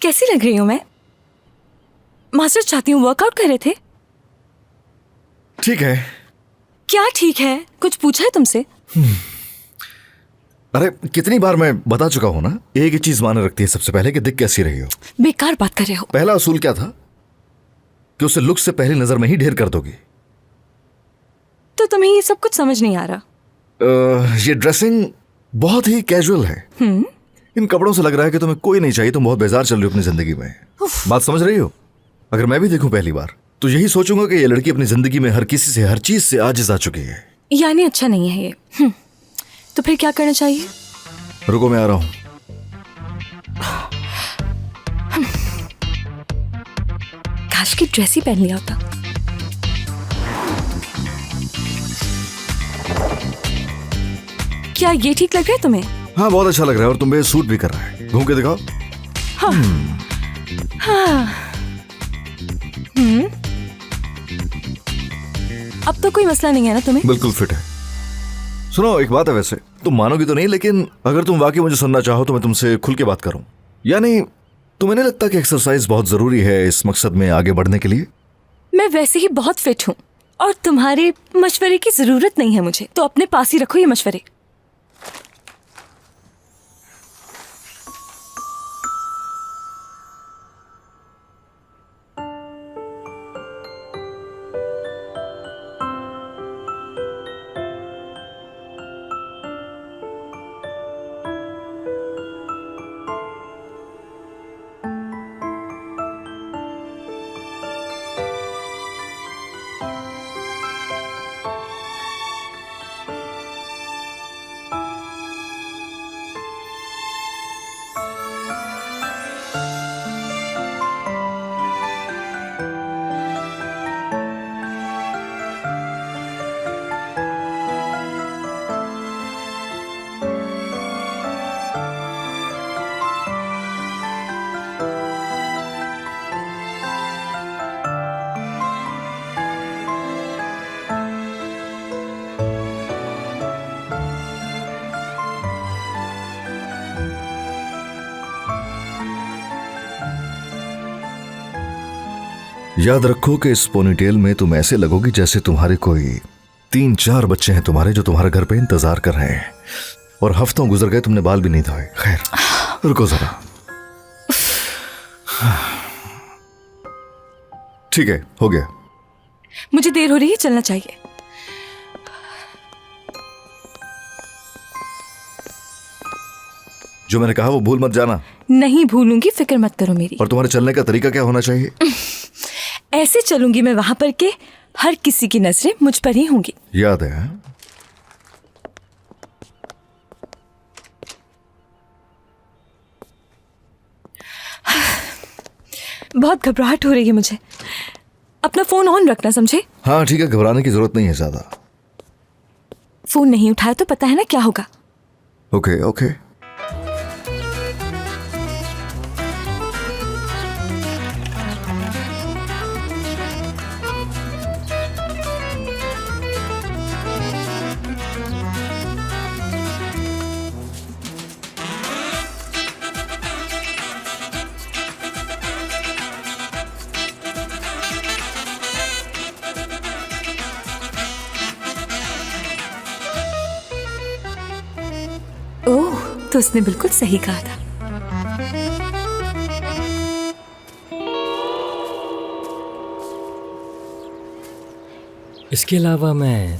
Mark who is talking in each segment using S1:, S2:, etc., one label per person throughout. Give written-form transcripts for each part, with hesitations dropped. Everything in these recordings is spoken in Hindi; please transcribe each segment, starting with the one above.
S1: कैसी लग रही हूँ मैं? मास्टर चाहती हूँ, वर्कआउट कर रहे थे।
S2: ठीक है।
S1: क्या ठीक है? कुछ पूछा है तुमसे?
S2: अरे कितनी बार मैं बता चुका हूं ना, एक ही चीज माने रखती है सबसे पहले कि दिख कैसी रही हो।
S1: बेकार बात कर रहे हो।
S2: पहला असूल क्या था कि उसे लुक से पहली नजर में ही ढेर कर दोगी।
S1: तो तुम्हें ये सब कुछ समझ नहीं आ रहा।
S2: ये ड्रेसिंग बहुत ही कैजुअल है। इन कपड़ों से लग रहा है कि तुम्हें कोई नहीं चाहिए, तुम बहुत बेजार चल रही हो अपनी जिंदगी में। बात समझ रही हो? अगर मैं भी देखूं पहली बार तो यही सोचूंगा कि ये लड़की अपनी जिंदगी में हर किसी से, हर चीज से आजिज आ चुकी है।
S1: यानी अच्छा नहीं है ये। तो फिर क्या करना चाहिए?
S2: रुको मैं आ रहा हूं।
S1: काश की ड्रेस ही पहन लिया होता। क्या ये ठीक लग रहा है तुम्हें?
S2: हाँ बहुत अच्छा लग रहा है, और तुम पे सूट भी कर रहा है। घूम के दिखाओ।
S1: अब तो कोई मसला नहीं है ना तुम्हें?
S2: बिल्कुल फिट है। सुनो एक बात है, वैसे तुम मानोगी तो नहीं, लेकिन अगर तुम वाकई मुझे सुनना चाहो तो मैं तुमसे खुल के बात करूं। यानी तुम्हें नहीं लगता कि एक्सरसाइज बहुत जरूरी है इस मकसद में आगे बढ़ने के लिए?
S1: मैं वैसे ही बहुत फिट हूँ और तुम्हारे मशवरे की जरूरत नहीं है मुझे, तो अपने पास ही रखो ये मशवरे।
S2: याद रखो कि इस पोनीटेल में तुम ऐसे लगोगी जैसे तुम्हारे कोई 3-4 बच्चे हैं तुम्हारे, जो तुम्हारे घर पे इंतजार कर रहे हैं, और हफ्तों गुजर गए तुमने बाल भी नहीं धोए। खैर रुको जरा। ठीक है, हो गया।
S1: मुझे देर हो रही है, चलना चाहिए।
S2: जो मैंने कहा वो भूल मत जाना।
S1: नहीं भूलूंगी, फिक्र मत करो मेरी।
S2: और तुम्हारे चलने का तरीका क्या होना चाहिए?
S1: ऐसे चलूंगी मैं वहां पर के हर किसी की नजरें मुझ पर ही होंगी।
S2: याद है?
S1: बहुत घबराहट हो रही है मुझे। अपना फोन ऑन रखना, समझे?
S2: हाँ ठीक है, घबराने की जरूरत नहीं है ज्यादा।
S1: फोन नहीं उठाया तो पता है ना क्या होगा।
S2: Okay okay.
S1: ओह, तो उसने बिल्कुल सही कहा था।
S3: इसके अलावा मैं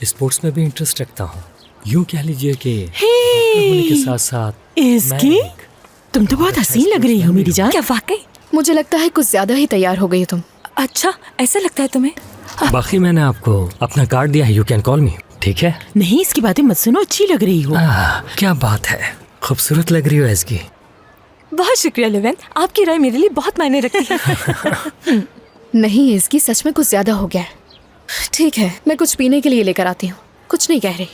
S3: स्पोर्ट्स में भी इंटरेस्ट रखता हूँ। यूँ कह लीजिए कि होने के साथ साथ
S4: इसकी तुम तो बहुत हसीन लग रही हो मेरी जान।
S1: क्या वाकई?
S5: मुझे लगता है कुछ ज्यादा ही तैयार हो गई हो तुम।
S1: अच्छा, ऐसा लगता है तुम्हें?
S3: बाकी मैंने आपको अपना कार्ड दिया है, यू कैन कॉल मी, ठीक है?
S4: नहीं, इसकी बातें मत सुनो, अच्छी लग रही हो।
S3: क्या बात है, खूबसूरत लग रही हो एसकी।
S1: बहुत शुक्रिया लिवेन, आपकी राय मेरे लिए बहुत मायने रखती है।
S5: नहीं, इसकी सच में कुछ ज्यादा हो गया है। ठीक है, मैं कुछ पीने के लिए लेकर आती हूँ। कुछ नहीं कह रही।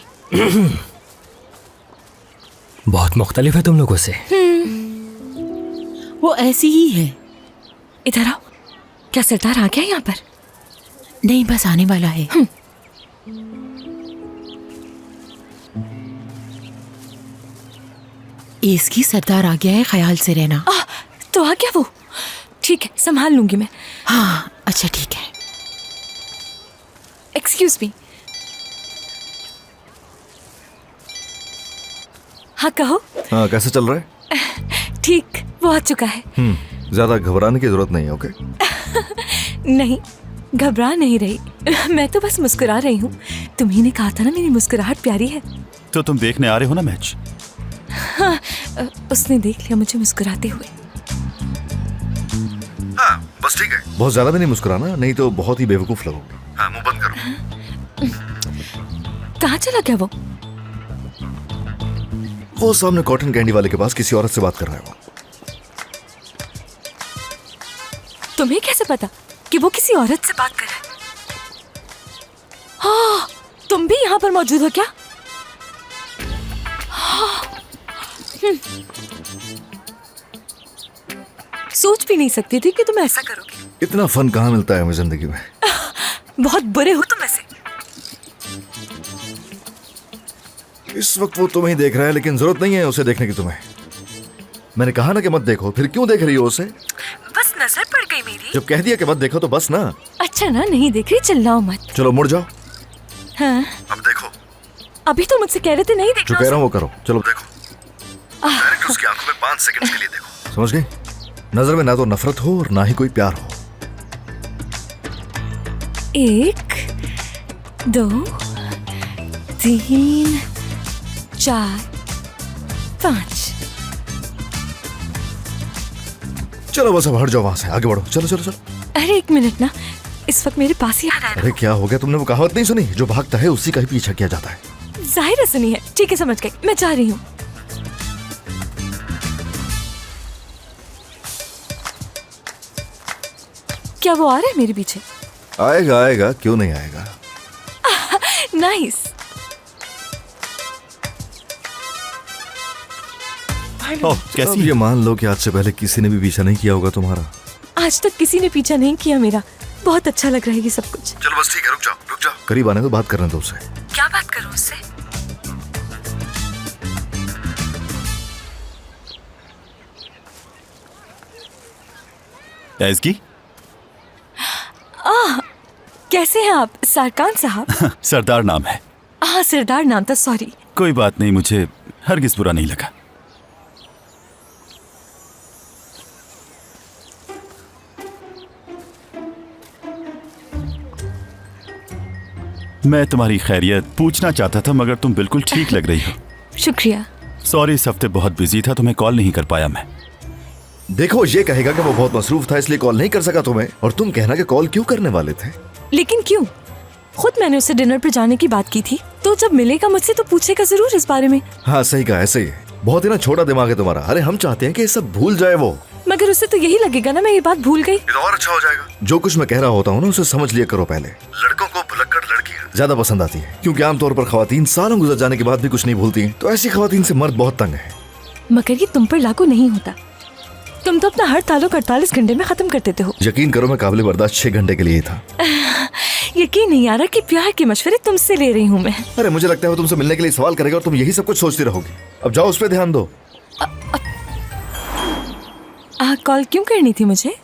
S3: बहुत मुख्तलिफ है तुम लोगों से।
S4: वो ऐसी ही है।
S1: इधर आओ। क्या सरदार आ गया यहाँ पर?
S4: नहीं, बस आने वाला है। इसकी सरदार आ गया है, ख्याल से रहना।
S1: तो आ गया वो। ठीक है, संभाल लूंगी मैं।
S4: हाँ, अच्छा ठीक है।
S1: Excuse me. हाँ कहो।
S2: हाँ, कैसे चल रहा है?
S1: ठीक, वो आ चुका है।
S2: ज्यादा घबराने की जरूरत नहीं है, ओके?
S1: नहीं, घबरा नहीं रही। मैं तो बस मुस्कुरा रही हूँ। तुम्ही ने कहा था ना मेरी मुस्कुराहट प्यारी है।
S6: तो तुम देखने आ रहे हो ना मैच?
S1: उसने देख लिया मुझे मुस्कुराते हुए।
S2: हाँ, बस ठीक है। बहुत ज्यादा भी नहीं मुस्कुराना, नहीं तो बहुत ही बेवकूफ लगोगे। हाँ, मुंह बंद करो।
S1: कहाँ चला गया वो?
S2: वो सामने कॉटन कैंडी वाले के पास किसी औरत से बात कर रहा है वो।
S1: तुम्हें कैसे पता कि वो किसी औरत से बात कर रहा है? हाँ, तुम भी यहाँ पर मौजूद हो क्या? सोच भी नहीं सकती थी कि तुम ऐसा करोगे।
S2: इतना फन कहाँ मिलता है हमें जिंदगी में।
S1: बहुत बुरे हो तुम ऐसे।
S2: इस वक्त वो तुम्हें ही देख रहा है, लेकिन जरूरत नहीं है उसे देखने की तुम्हें। मैंने कहा ना कि मत देखो, फिर क्यों देख रही हो उसे?
S1: बस नजर पड़ गई मेरी।
S2: जब कह दिया कि मत देखो तो बस ना।
S1: अच्छा ना, नहीं देख रही, चिल्लाओ मत।
S2: चलो मुड़ जाओ।
S1: हाँ,
S2: अब देखो।
S1: अभी तो मुझसे कह रहे थे नहीं
S2: जो
S1: देखना
S2: कह रहा
S1: उसे।
S2: हूँ वो करो। चलो देखो। डायरेक्ट उसकी आंखों में 5 सेकंड के लिए देखो। समझ गई? नजर में ना तो नफरत हो और ना ही कोई प्यार हो।
S1: 1 2 3 4 5।
S2: चलो बस अब हट जाओ वहां से, आगे बढ़ो। चलो चलो चलो।
S1: अरे 1 मिनट ना, इस वक्त मेरे पास ही आ रहा है।
S2: अरे क्या हो गया? तुमने वो कहावत नहीं सुनी, जो भागता है उसी का ही पीछा किया जाता है।
S1: जाहिर है सुनी है। ठीक है, समझ गई, मैं जा रही हूँ। क्या वो आ रहा है मेरे पीछे?
S2: आएगा आएगा, क्यों नहीं आएगा।
S1: नाइस।
S6: ओह,
S2: अब
S6: कैसी
S2: ये मान लो कि आज से पहले किसी ने भी पीछा नहीं किया होगा तुम्हारा।
S1: आज तक किसी ने पीछा नहीं किया मेरा। बहुत अच्छा लग रहा है ये सब कुछ।
S2: चलो बस ठीक है, रुक जाओ रुक जाओ। करीब आने दो, बात करने दो उससे।
S1: क्या बात करूँ उससे?
S6: ऐज़की?
S1: कैसे हैं आप सारकान साहब?
S6: सरदार नाम है।
S1: हाँ, सरदार नाम था, सॉरी।
S6: कोई बात नहीं, मुझे हरगिज बुरा नहीं लगा। मैं तुम्हारी खैरियत पूछना चाहता था, मगर तुम बिल्कुल ठीक लग रही हो।
S1: शुक्रिया।
S6: सॉरी, इस हफ्ते बहुत बिजी था, तुम्हें कॉल नहीं कर पाया मैं।
S2: देखो, ये कहेगा कि वो बहुत मसरूफ था इसलिए कॉल नहीं कर सका तुम्हें, और तुम कहना कि कॉल क्यों करने वाले थे।
S1: लेकिन क्यों? खुद मैंने उससे डिनर पर जाने की बात की थी, तो जब मिलेगा मुझसे तो पूछेगा जरूर इस बारे में।
S2: हाँ सही कहा, ऐसे ही है। बहुत ही ना छोटा दिमाग है तुम्हारा। अरे हम चाहते हैं कि ये सब भूल जाए वो।
S1: मगर उससे तो यही लगेगा ना मैं ये बात भूल गई।
S2: तो और अच्छा हो जाएगा। जो कुछ मैं कह रहा होता हूँ ना, उसे समझ लिया करो पहले। लड़कों को भुलक्कड़ लड़कियां ज्यादा पसंद आती है, क्योंकि आमतौर पर खवातीन सालों गुजर जाने के बाद भी कुछ नहीं भूलती। तो ऐसी खवातीन से मर्द बहुत तंग है।
S1: मगर ये तुम पर लागू नहीं होता। तुम तो अपना हर ताल्लुक 48 घंटे में खत्म कर देते हो।
S2: यकीन करो, मैं काबिल बर्दाश्त 6 घंटे के लिए ही था।
S1: यकीन नहीं आ रहा कि प्यार के मशवरे तुमसे ले रही हूँ मैं।
S2: अरे मुझे लगता है वो तुमसे मिलने के लिए सवाल करेगा और तुम यही सब कुछ सोचती रहोगी। अब जाओ, उस पर ध्यान दो।
S1: कॉल क्यों करनी थी मुझे?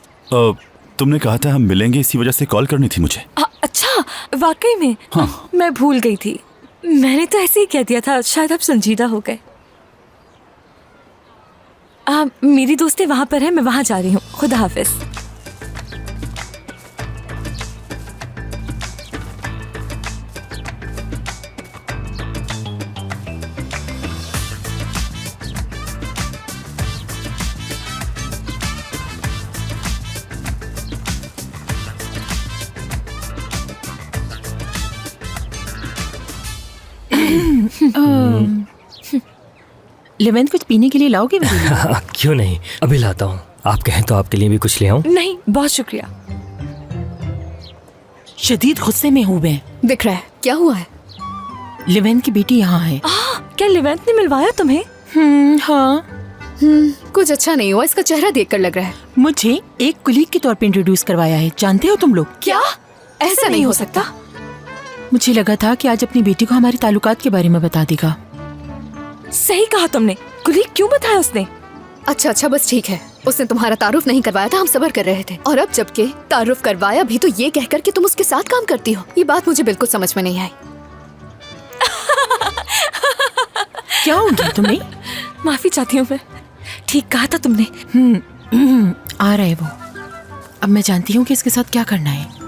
S6: तुमने कहा था हम मिलेंगे, इसी वजह से कॉल करनी थी मुझे।
S1: अच्छा, वाकई में?
S6: हाँ।
S1: मैं भूल गई थी। मैंने तो ऐसे ही कह दिया था, शायद आप संजीदा हो गए। मेरी दोस्तें वहां पर है, मैं वहां जा रही हूँ। खुदा हाफिज।
S4: लेवेंथ कुछ पीने के लिए लाओगे मेरे लिए?
S3: क्यों नहीं, अभी लाता हूँ। आप कहें तो आपके लिए भी कुछ ले आऊं?
S1: नहीं, बहुत शुक्रिया।
S4: शदीद गुस्से में हूँ मैं।
S5: दिख रहा है क्या हुआ है?
S4: लेवेंथ की बेटी यहाँ है।
S1: क्या लिवेंथ ने मिलवाया तुम्हें?
S4: हाँ।
S5: कुछ अच्छा नहीं हुआ, इसका चेहरा देखकर लग रहा है।
S4: मुझे एक कुलीग के तौर पे इंट्रोड्यूस करवाया है, जानते हो तुम लोग?
S5: क्या? ऐसा नहीं हो सकता।
S4: मुझे लगा था कि आज अपनी बेटी को हमारे ताल्लुकात के बारे में बता देगा।
S1: सही कहा तुमने। कुलीग क्यों बताया उसने?
S5: अच्छा बस ठीक है। उसने तुम्हारा तारुफ नहीं करवाया था, हम सब्र कर रहे थे। और अब जबकि तारुफ करवाया भी तो ये कहकर कि तुम उसके साथ काम करती हो। ये बात मुझे बिल्कुल समझ में नहीं आई।
S4: क्या हो गया तुम्हें?
S1: माफी चाहती हूँ मैं। ठीक कहा था तुमने।
S4: आ रहा है वो। अब मैं जानती हूँ कि इसके साथ क्या करना है।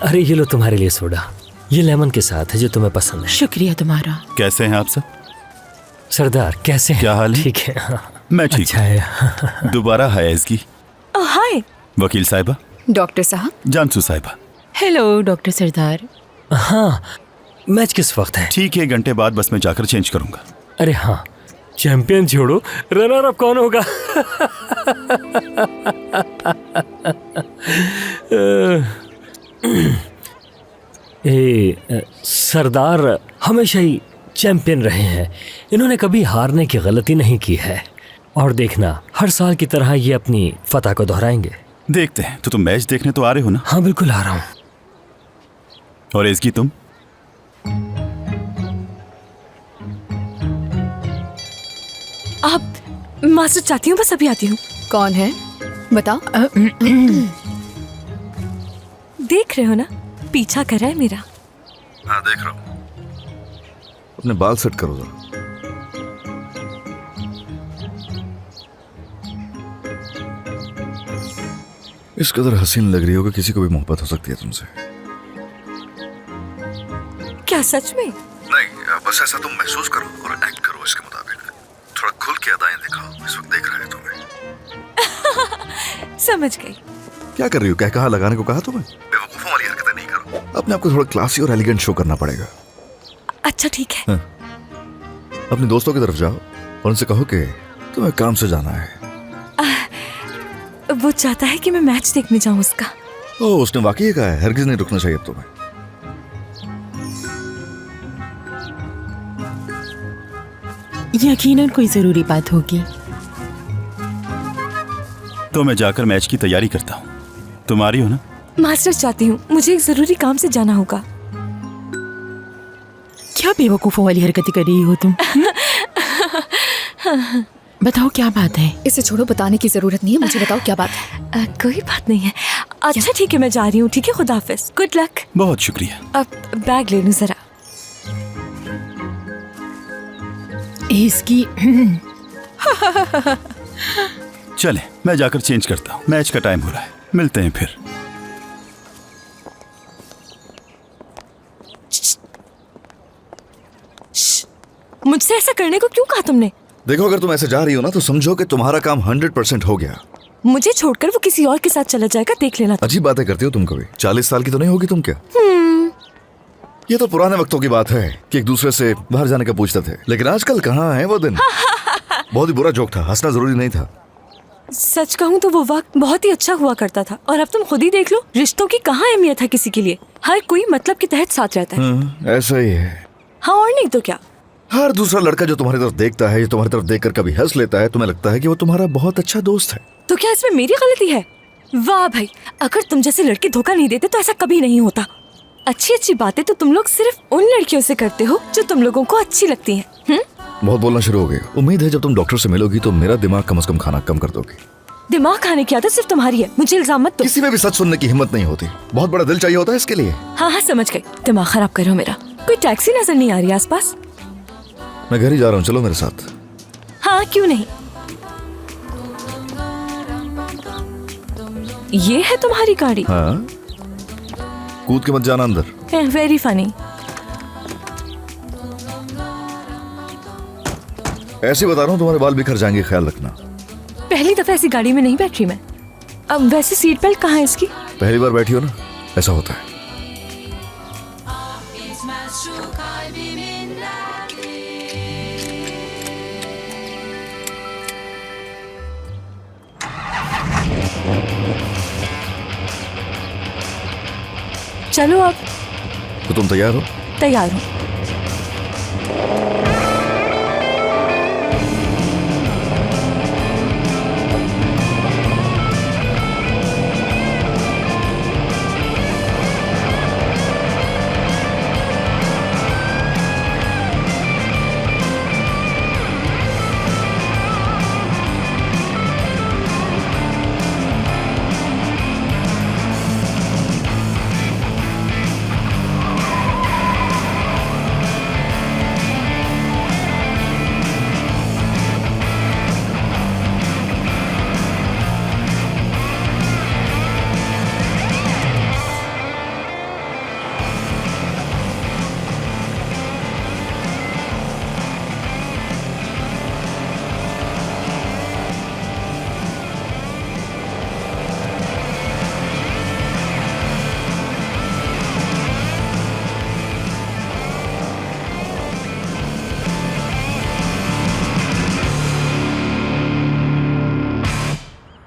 S3: अरे ये लो तुम्हारे लिए सोडा, ये लेमन के साथ है जो तुम्हें पसंद है।
S4: शुक्रिया तुम्हारा।
S6: कैसे हैं आप सब?
S3: सरदार कैसे हैं?
S6: क्या हाल है?
S3: ठीक है। हाँ।
S6: मैं ठीक
S3: अच्छा है।
S6: दोबारा हाय एज़गी।
S1: हाय।
S6: वकील साहिबा,
S5: डॉक्टर साहब।
S6: जानसू साहिबा।
S4: हेलो डॉक्टर सरदार।
S3: हाँ, मैच किस वक्त है?
S6: ठीक है, 1 घंटे बाद बस मैं जाकर चेंज करूंगा। अरे
S3: हाँ, चैंपियन छोड़ो, रनर अप कौन होगा? सरदार हमेशा ही चैंपियन रहे हैं। इन्होंने कभी हारने की गलती नहीं की है। और देखना, हर साल की तरह ये अपनी फतह को दोहराएंगे।
S6: देखते हैं। तो तुम मैच देखने तो आ रहे हो ना?
S3: हाँ बिल्कुल आ रहा हूँ।
S6: और एज़गी तुम?
S1: आप मास्टर चाहती हूँ, बस अभी आती हूँ।
S5: कौन है बताओ?
S1: देख रहे हो ना, पीछा कर रहा है मेरा।
S2: हाँ देख रहा हूँ। अपने बाल सेट करो जरा। इस कदर हसीन लग रही हो कि किसी को भी मोहब्बत हो सकती है तुमसे।
S1: क्या सच में?
S2: नहीं, बस ऐसा तुम महसूस करो और एक्ट करो इसके मुताबिक। थोड़ा खुल के अदाएं दिखाओ, इस वक्त देख रहे हैं तुम्हें।
S1: समझ गई।
S2: क्या कर रही हो? क्या कहा लगाने को कहा तुम्हें? बेवकूफों वाली हरकतें नहीं करो। अपने आप को थोड़ा क्लासी और एलिगेंट शो करना पड़ेगा।
S1: अच्छा ठीक है।
S2: अपने दोस्तों की तरफ जाओ और उनसे कहो कि तुम्हें काम से जाना है।
S1: वो चाहता है कि मैं मैच देखने जाऊं उसका।
S2: ओह, उसने वाकई ये कहा है। हरगिज नहीं रुकना चाहिए अब तुम्हें।
S4: यकीनन कोई जरूरी बात होगी।
S6: तो मैं जाकर मैच की तैयारी करता हूँ। तुम आ रही हो ना?
S1: मास्टर चाहती हूँ, मुझे एक जरूरी काम से जाना होगा।
S4: क्या बेवकूफों वाली हरकतें कर रही हो तुम? बताओ क्या बात है?
S5: इसे छोड़ो, बताने की जरूरत नहीं है। मुझे बताओ क्या बात है?
S1: कोई बात नहीं है। अच्छा ठीक है, मैं जा रही हूँ। ठीक है, खुदा हाफिज, गुड लक।
S6: बहुत शुक्रिया।
S1: अब बैग ले लूँ जरा।
S4: इसकी
S6: चले, मैं जाकर चेंज करता हूँ। मैच का टाइम हो रहा है। मिलते हैं फिर।
S1: मुझसे ऐसा करने को क्यों कहा तुमने?
S2: देखो, अगर तुम ऐसे जा रही हो ना तो समझो कि तुम्हारा काम 100% हो गया।
S1: मुझे छोड़कर वो किसी और के साथ चला जाएगा, देख लेना।
S2: अजीब बातें करती हो तुम कभी। 40 साल की तो नहीं होगी तुम क्या? ये तो पुराने वक्तों की बात है कि एक दूसरे से बाहर जाने का पूछते थे, लेकिन आजकल कहाँ है वो दिन। बहुत ही बुरा जोक था, हंसना जरूरी नहीं था।
S1: सच कहूँ तो वो वक्त बहुत ही अच्छा हुआ करता था। और अब तुम खुद ही देख लो, रिश्तों की कहाँ अहमियत है किसी के लिए। हर कोई मतलब के तहत साथ रहता है।
S2: ऐसा ही है।
S1: हाँ और नहीं तो क्या।
S2: हर दूसरा लड़का जो तुम्हारी तरफ देखता है, जो तुम्हारी तरफ देखकर कभी हंस लेता है, तुम्हें लगता है कि वो तुम्हारा बहुत अच्छा दोस्त है।
S1: तो क्या इसमें मेरी गलती है? वाह भाई, अगर तुम जैसे लड़के धोखा नहीं देते तो ऐसा कभी नहीं होता। अच्छी अच्छी बातें तो तुम लोग सिर्फ उन लड़कियों से करते हो जो तुम लोगों को अच्छी लगती हैं।
S2: बहुत बोलना शुरू हो गए। उम्मीद है जब तुम डॉक्टर से मिलोगी तो मेरा दिमाग कम से कम खाना कम कर दोगी।
S1: दिमाग खाने की आदत सिर्फ तुम्हारी है, मुझे इल्जाम मत दो।
S2: किसी में भी सच सुनने की हिम्मत नहीं होती। बहुत बड़ा दिल चाहिए होता है इसके लिए।
S1: हाँ समझ गई। दिमाग खराब करो मेरा। कोई टैक्सी नजर नहीं आ रही आसपास?
S2: मैं घर ही जा रहा हूँ, चलो मेरे साथ।
S1: हाँ क्यों नहीं। ये है तुम्हारी गाड़ी?
S2: हाँ, कूद के मत जाना अंदर।
S1: Very funny.
S2: ऐसे बता रहा हूँ, तुम्हारे बाल बिखर जाएंगे, ख्याल रखना।
S1: पहली दफा ऐसी गाड़ी में नहीं बैठ रही मैं। अब वैसे सीट बेल्ट कहाँ है इसकी?
S2: पहली बार बैठी हो ना, ऐसा होता है।
S1: चलो अब।
S2: तो तुम तैयार हो?
S1: तैयार हूँ।